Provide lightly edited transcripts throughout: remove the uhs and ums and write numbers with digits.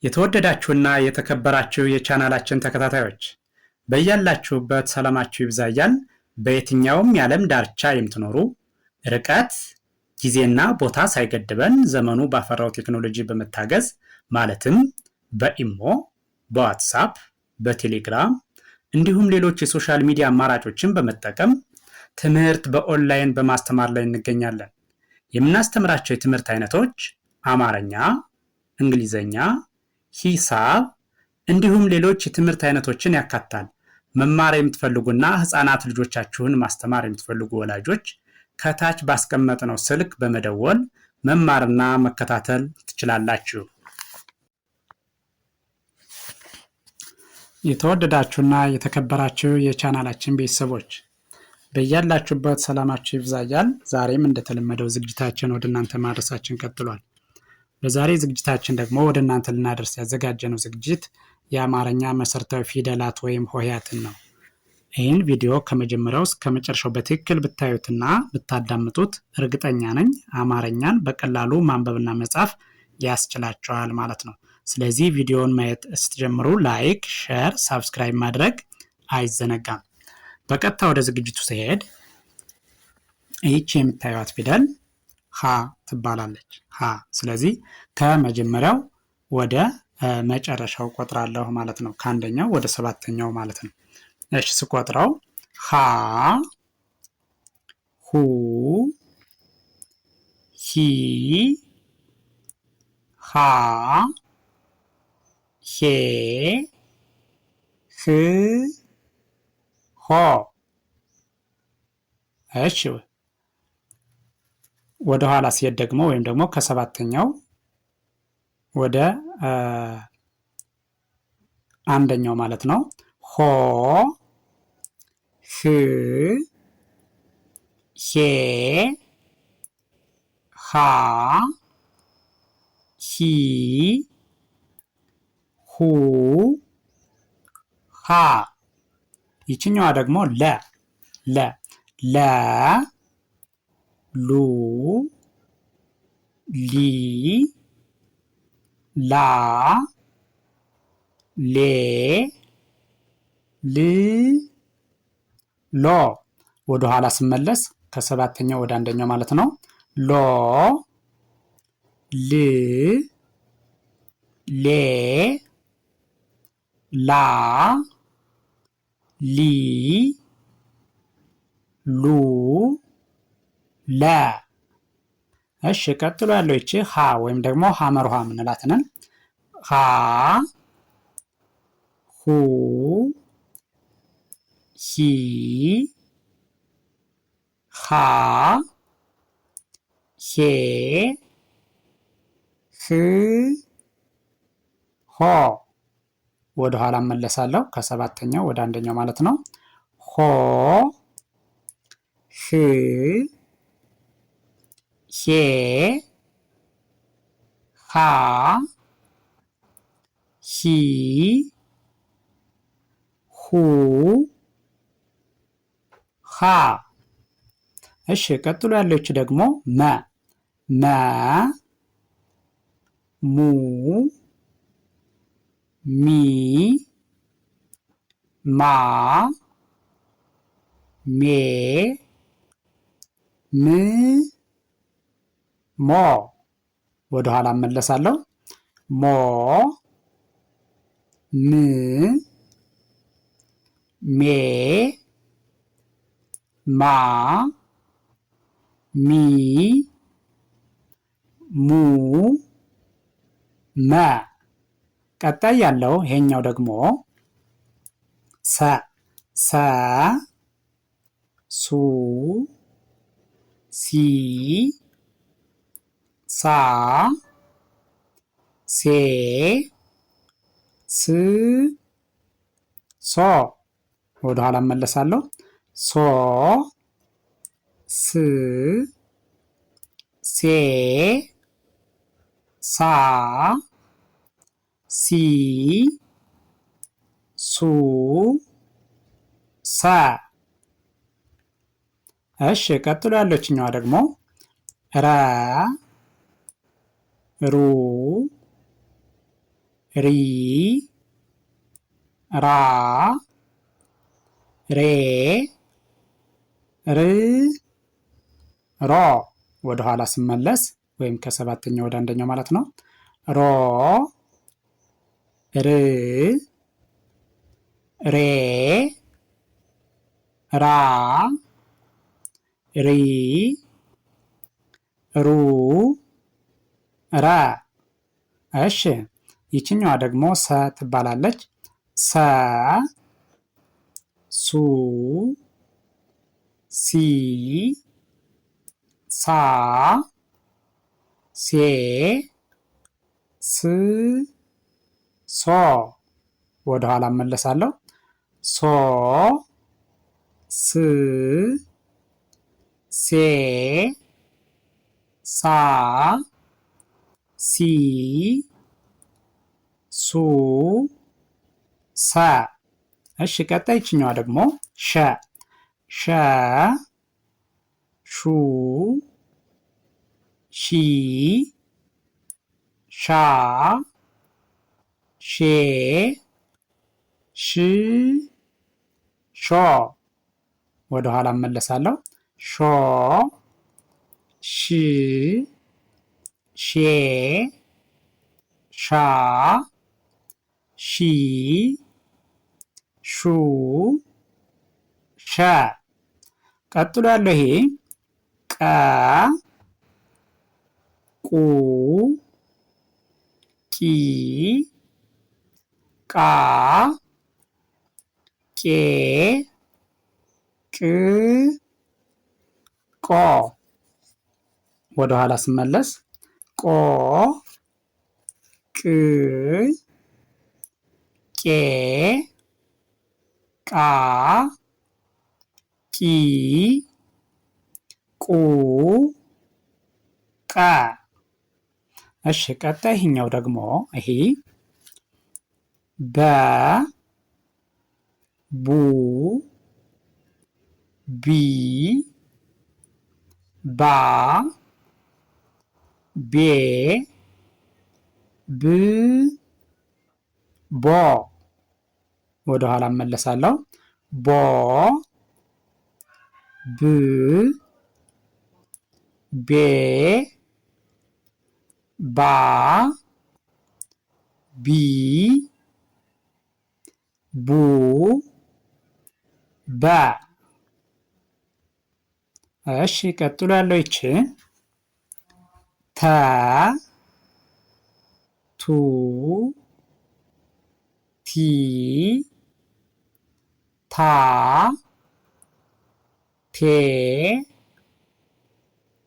የተወደዳችሁና የተከበራችሁ የቻናላችን ተከታታዮች በያላችሁበት ሰላማችሁ ይብዛ እያልን በየትኛውም የዓለም ዳርቻ የምትኖሩ ርቀት ጊዜና ቦታ ሳይገድበን ዘመኑ ባፈራው ቴክኖሎጂ በመታገዝ ማለትም በኢሞ፣ በዋትስአፕ፣ በቴሌግራም እንዲሁም ሌሎች የሶሻል ሚዲያ አማራጮችን በመጠቀም ትምህርት በኦንላይን በማስተማር ላይ እንገኛለን። የምናስተምራቸው የትምህርት አይነቶች አማርኛ፣ እንግሊዘኛ፣ ሂሳብ እንዲሁም ሌሎች የትምህርት አይነቶችን ያካትታል። መማር የምትፈልጉና ህፃናት ልጆቻችሁን ማስተማር የምትፈልጉ ወላጆች ከታች ባስቀመጥነው ስልክ በመደወል መማርና መከታተል ትችላላችሁ። የተወደዳችሁና የተከበራችሁ የቻናላችን ቤተሰቦች በያላችሁበት ሰላማችሁ ይብዛ እያልን ዛሬም እንደተለመደው ዝግጅታችን ወደ እናንተ ማድረሳችን ቀጥሏል። በዛሬ ዝግጅታችን ደግሞ ወደ እናንተ ልናደርስ ያዘጋጀነው ዝግጅት የአማርኛ መሰረታዊ ፊደላት ወይም ሆሄያትን ነው። ይህን ቪዲዮ ከመጀመሪያው እስከ መጨረሻው በትክክል ብታዩትና ብታዳምጡት እርግጠኛ ነኝ አማርኛን በቀላሉ ማንበብና መጻፍ ያስችላችኋል ማለት ነው። ስለዚህ ቪዲዮውን ማየት ስትጀምሩ ላይክ፣ ሼር፣ ሳብስክራይብ ማድረግ አይዘነጋም። በቀጥታ ወደ ዝግጅቱ ሲሄድ ይህች የምታዩት ፊደል ሀ ትባላለች። ሀ። ስለዚህ ከመጀመሪያው ወደ መጨረሻው ቆጥራለሁ ማለት ነው። ከአንደኛው ወደ ሰባተኛው ማለት ነው። እሺ፣ ስቆጥረው ሀ፣ ሁ፣ ሂ፣ ሃ፣ ሄ፣ ህ፣ ሆ። እሺ፣ ወደ ኋላ ሲሄድ ደግሞ ወይም ደግሞ ከሰባተኛው ወደ አንደኛው ማለት ነው። ሆ፣ ህ፣ ሄ፣ ሃ፣ ሂ፣ ሁ፣ ሃ። ይችኛዋ ደግሞ ለ ለ ለ ሉ ሊ ላ ሌ ል ሎ። ወደ ኋላ ስመለስ ከሰባተኛው ወደ አንደኛው ማለት ነው። ሎ ል ሌ ላ ሊ ሉ ለ። እሺ፣ ቀጥሎ ያለው ይቺ ሀ ወይም ደግሞ ሐመር ውሃ የምንላት ነን። ሀ፣ ሁ፣ ሂ፣ ሃ፣ ሄ፣ ህ፣ ሆ። ወደ ኋላ እመለሳለሁ ከሰባተኛው ወደ አንደኛው ማለት ነው። ሆ፣ ህ፣ ሄ፣ ሃ፣ ሂ፣ ሁ፣ ሃ። እሺ፣ ቀጥሎ ያለች ደግሞ መ መ፣ ሙ፣ ሚ፣ ማ፣ ሜ፣ ም፣ ሞ። ወደ ኋላ እመለሳለሁ። ሞ፣ ም፣ ሜ፣ ማ፣ ሚ፣ ሙ፣ መ። ቀጣይ ያለው ይሄኛው ደግሞ ሰ ሰ፣ ሱ፣ ሲ፣ ሳ፣ ሴ፣ ስ፣ ሶ። ወደ ኋላ እመለሳለሁ። ሶ፣ ስ፣ ሴ፣ ሳ፣ ሲ፣ ሱ፣ ሰ። እሺ፣ ቀጥሎ ያለችኛዋ ደግሞ ረ፣ ሩ፣ ሪ ራ ሬ ር ሮ ወደ ኋላ ስመለስ ወይም ከሰባተኛው ወደ አንደኛው ማለት ነው። ሮ ር ሬ ራ ሪ ሩ ረ። እሺ ይችኛዋ ደግሞ ሰ ትባላለች። ሰ ሱ ሲ ሳ ሴ ስ ሶ ወደ ኋላ እመለሳለሁ። ሶ ስ ሴ ሳ ሲ ሱ ሰ። እሺ ቀጣይ ይችኛዋ ደግሞ ሸ ሸ ሹ ሺ ሻ ሼ ሽ ሾ ወደ ኋላ እመለሳለሁ። ሾ ሺ ሼ ሻ ሺ ሹ ሸ። ቀጥሎ ያለው ይሄ ቀ ቁ ቂ ቃ ቄ ቅ ቆ ወደ ኋላ ስመለስ ቆ ቅ ቄ ቃ ቂ ቁ ቀ። እሺ ቀጣይ ይሄኛው ደግሞ ይሄ በ ቡ ቢ ባ ቤ ብ ቦ ወደ ኋላ እመለሳለሁ። ቦ ብ ቤ ባ ቢ ቡ በ። እሺ ቀጥሎ ያለው ይቺ ተ ቱ ቲ ታ ቴ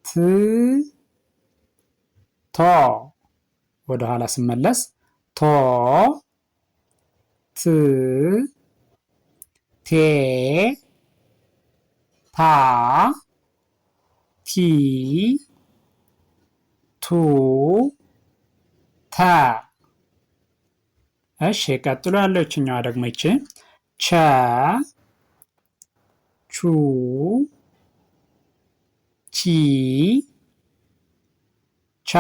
ት ቶ ወደ ኋላ ስመለስ ቶ ት ቴ ታ ቲ ቱ ተ። እሺ ቀጥሎ ያለው ይችኛዋ ደግሞ ይቺ ቸ ቹ ቺ ቻ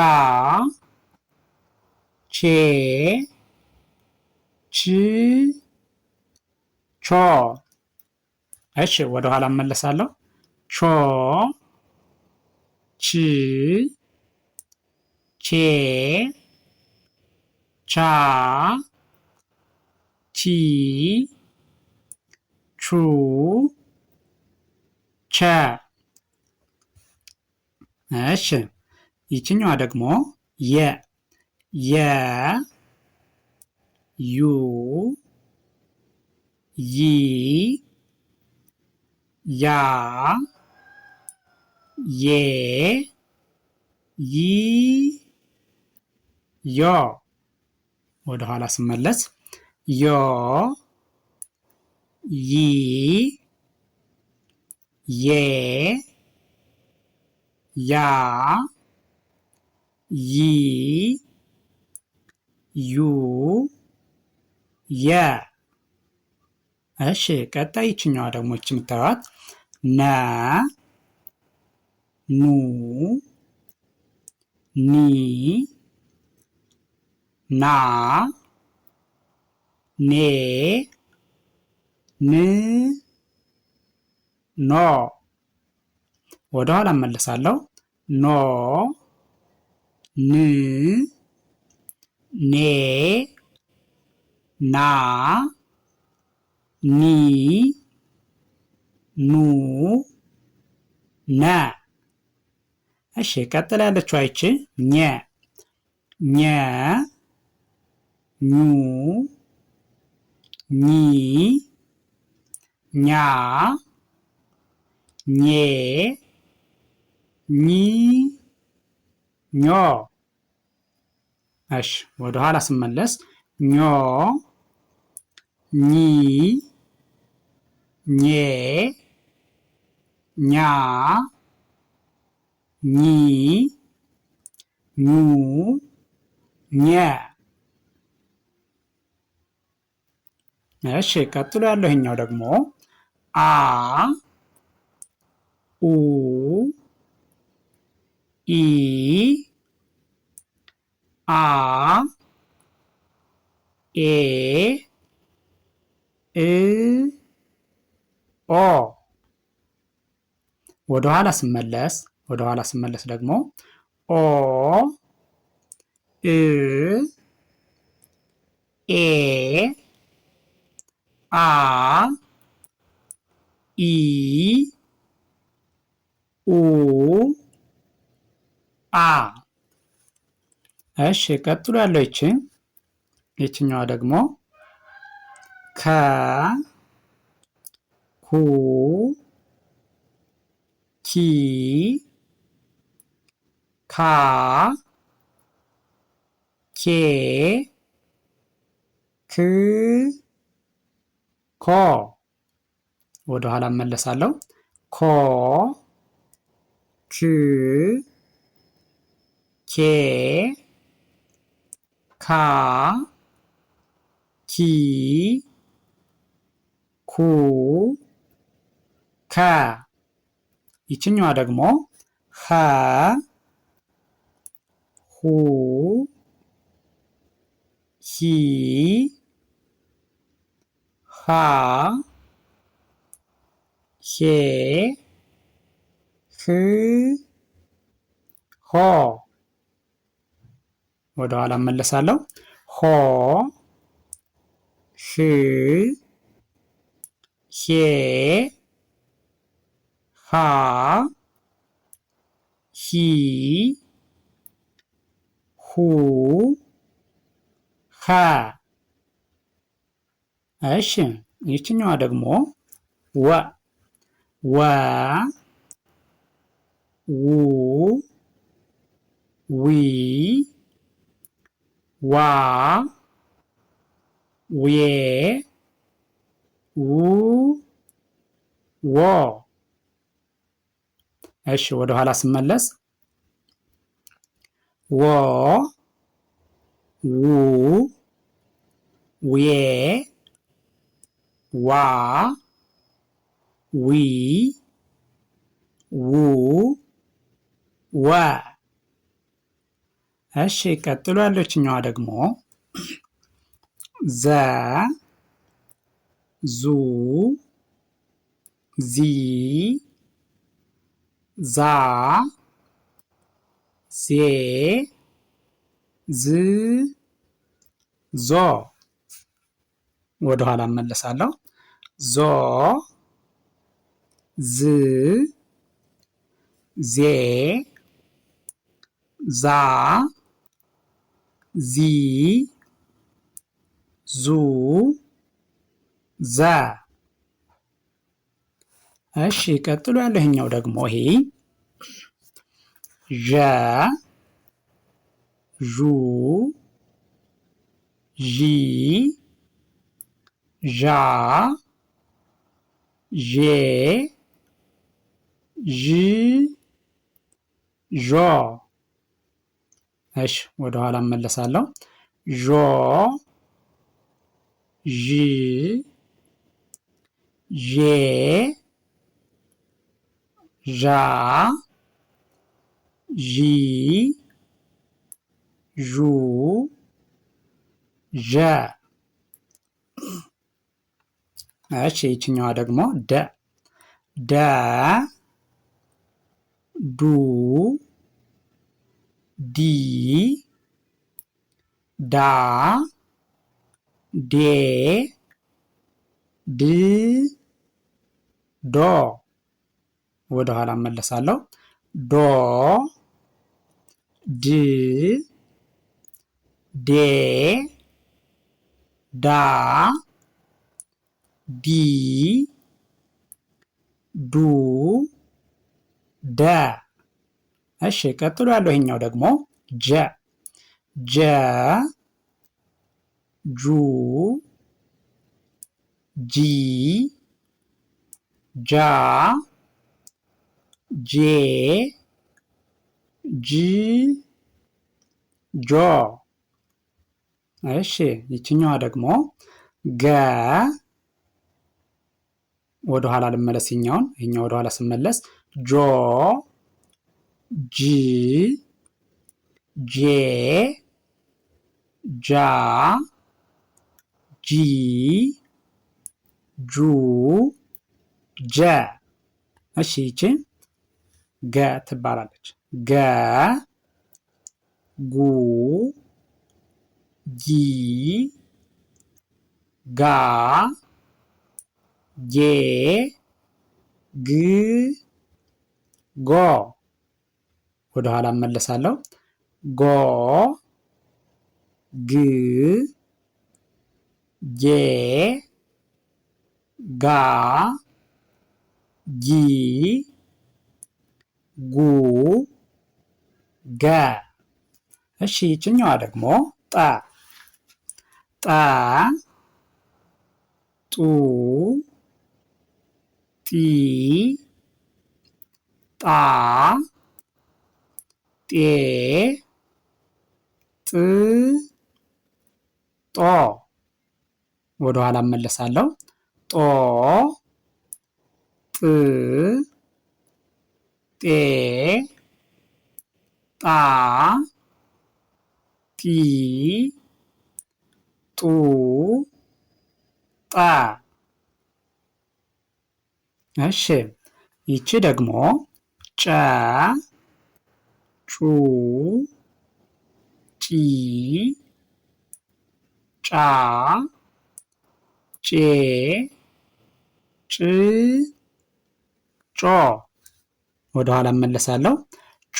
ቼ ች ቾ። እሺ ወደ ኋላ እመለሳለሁ። ቾ ች ቼ ቻ ቺ ቹ ቸ። እሺ ይችኛዋ ደግሞ የ የ ዩ ይ ያ ዬ ይ ዮ ወደ ኋላ ስመለስ ዮ ይ ዬ ያ ይ ዩ የ። እሺ ቀጣይ ይችኛዋ ደግሞ እች የምታዩት ነ ኑ ኒ ና ኔ ን ኖ ወደ ኋላ እመለሳለሁ። ኖ ን ኔ ና ኒ ኑ ነ። እሺ ቀጥላ ያለችው አይቺ ኘ ኘ ኙ ኚ ኛ ኜ ኚ ኞ። እሺ ወደ ኋላ ስመለስ ኞ ኚ ኜ ኛ ኚ ኙ ኘ። እሺ ቀጥሎ ያለው ይሄኛው ደግሞ አ ኡ ኢ አ ኤ እ ኦ። ወደ ኋላ ስመለስ ደግሞ ኦ እ ኤ አ ኢ ኡ አ። እሺ ቀጥሎ ያለው ይችኛዋ ደግሞ ከ ኩ ኪ ካ ኬ ክ ኮ። ወደ ኋላ እመለሳለሁ። ኮ ክ ኬ ካ ኪ ኩ ከ። ይችኛዋ ደግሞ ኸ ሁ ሂ ሃ ሄ ህ ሆ። ወደ ኋላ እመለሳለሁ። ሆ ህ ሄ ሃ ሂ ሁ ኸ። እሺ ይችኛዋ ደግሞ ወ ወ ው ዊ ዋ ዌ ው ዎ። እሺ ወደ ኋላ ስመለስ ወ ው ዌ ዋ ዊ ው ወ። እሺ ቀጥሎ ያለችኛዋ ደግሞ ዘ ዙ ዚ ዛ ዜ ዝ ዞ። ወደ ኋላ እመለሳለሁ። ዞ ዝ ዜ ዛ ዚ ዙ ዘ። እሺ ቀጥሎ ያለው ይሄኛው ደግሞ ይሄ ዠ ዡ ዢ ዣ ዤ ዥ ዦ። እሺ ወደ ኋላ እመለሳለሁ። ዦ ዥ ዤ ዣ ዢ ዡ ዠ። እሺ ይችኛዋ ደግሞ ደ ደ ዱ ዲ ዳ ዴ ድ ዶ ወደ ኋላ እመለሳለሁ። ዶ ድ ዴ ዳ ዲ ዱ ደ። እሺ ቀጥሎ ያለው ይሄኛው ደግሞ ጀ ጀ ጁ ጂ ጃ ጄ ጅ ጆ። እሺ ይችኛዋ ደግሞ ገ ወደ ኋላ ልመለስ። ይሄኛው ወደ ኋላ ስመለስ ጆ ጂ ጄ ጃ ጂ ጁ ጀ። እሺ ይቺ ገ ትባላለች። ገ ጉ ጊ ጋ ጌ ግ ጎ። ወደ ኋላ እመለሳለሁ። ጎ ግ ጌ ጋ ጊ ጉ ገ። እሺ ይችኛዋ ደግሞ ጠ ጠ ጡ ጢ ጣ ጤ ጥ ጦ። ወደ ኋላ እመለሳለሁ። ጦ ጥ ጤ ጣ ጢ ጡ ጣ። እሺ ይቺ ደግሞ ጨ ጩ ጪ ጫ ጬ ጭ ጮ። ወደ ኋላ እመለሳለሁ። ጮ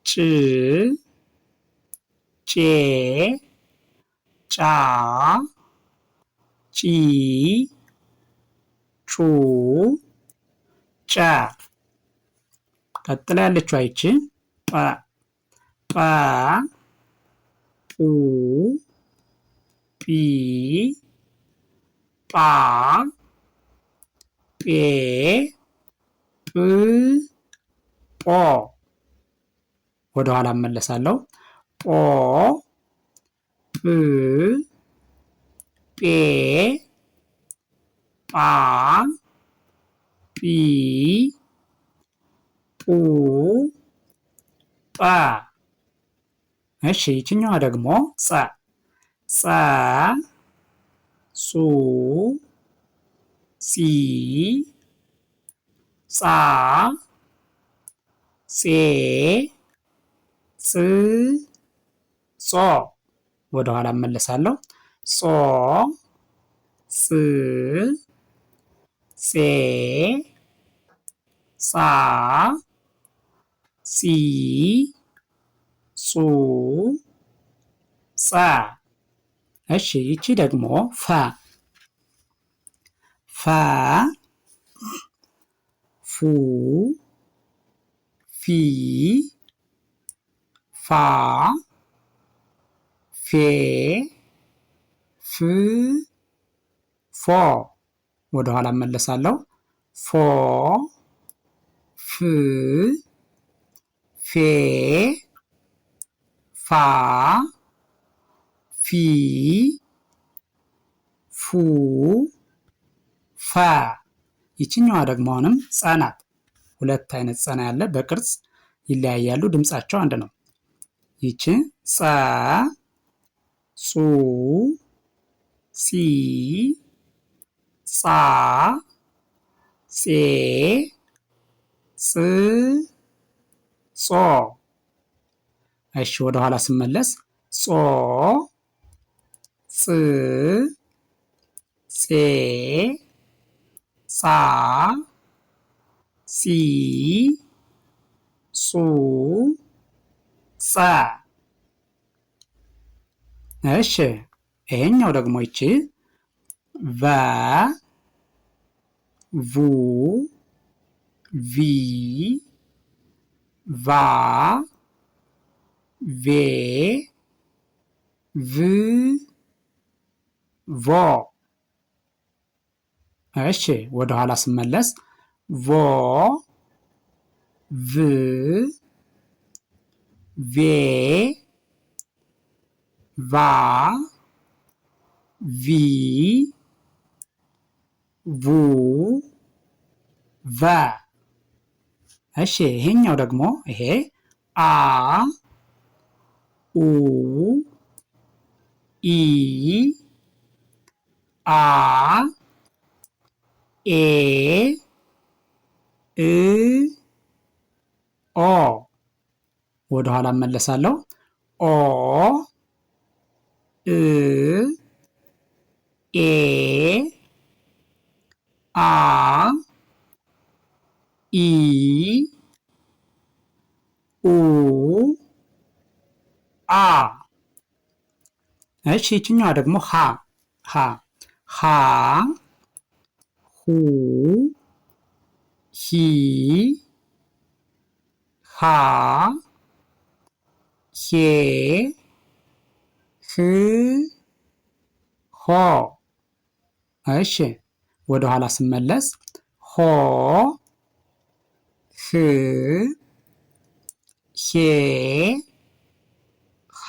ጭ ጬ ጫ ጪ ጩ ጨ። ቀጥላ ያለችው አይቺ ጰ ጰ ጱ ጲ ጳ ጴ ጵ ጶ። ወደ ኋላ እመለሳለሁ። ጶ ጵ ጴ ጳ ጲ ጱ ጰ። እሺ ይችኛዋ ደግሞ ጸ ጸ ጹ ጺ ጻ ጼ ጽ ጾ። ወደ ኋላ እመለሳለሁ። ጾ ጽ ጼ ጻ ጺ ጹ ጸ። እሺ ይቺ ደግሞ ፈ ፈ ፉ ፊ ፋ ፌ ፍ ፎ። ወደ ኋላ እመለሳለሁ። ፎ ፍ ፌ ፋ ፊ ፉ ፈ። ይችኛዋ ደግሞ አሁንም ጸ ናት። ሁለት አይነት ጸ ነው ያለ፣ በቅርጽ ይለያያሉ፣ ድምጻቸው አንድ ነው። ይቺ ጸ ጹ ጺ ጻ ጼ ጽ ጾ። እሺ ወደ ኋላ ስመለስ ጾ ጽ ጼ ጻ ጺ ጹ ጸ። እሺ ይሄኛው ደግሞ ይቺ ቨ ቡ ቪ ቫ ቬ ቭ ቮ። እሺ ወደ ኋላ ስመለስ ቮ ቭ ቬ ቫ ቪ ቡ ቨ። እሺ ይሄኛው ደግሞ ይሄ አ ኡ ኢ አ ኤ እ ኦ። ወደ ኋላ እመለሳለሁ። ኦ እ ኤ አ ኢ ኡ አ። እሺ ይችኛዋ ደግሞ ሀ ሀ ሀ ሁ ሂ ሃ ሄ ህ ሆ። እሺ ወደ ኋላ ስመለስ ሆ ህ ሄ ሃ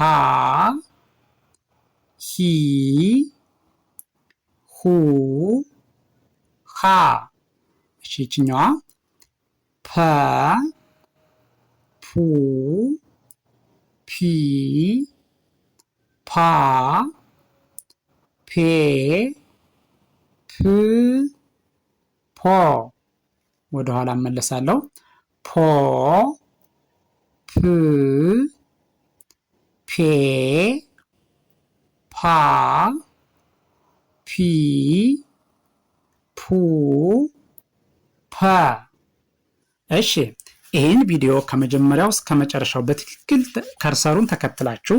ሂ ሁ ሃ። እሺ ይችኛዋ ፐ ፑ ፒ ፓ ፔ ፕ ፖ። ወደ ኋላ እመለሳለሁ። ፖ ፕ ፔ ፓ ፒ ፑ ፐ። እሺ ይህን ቪዲዮ ከመጀመሪያው እስከ መጨረሻው በትክክል ከርሰሩን ተከትላችሁ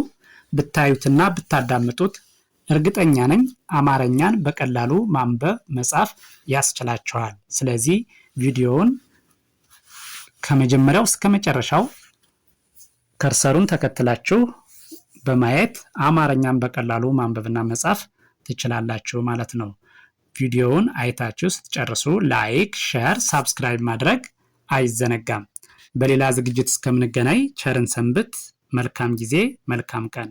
ብታዩትና ብታዳምጡት እርግጠኛ ነኝ አማርኛን በቀላሉ ማንበብ መጻፍ ያስችላችኋል። ስለዚህ ቪዲዮውን ከመጀመሪያው እስከ መጨረሻው ከርሰሩን ተከትላችሁ በማየት አማርኛን በቀላሉ ማንበብና መጻፍ ትችላላችሁ ማለት ነው። ቪዲዮውን አይታችሁ ስትጨርሱ ላይክ፣ ሼር፣ ሳብስክራይብ ማድረግ አይዘነጋም። በሌላ ዝግጅት እስከምንገናኝ ቸርን ሰንብት። መልካም ጊዜ፣ መልካም ቀን።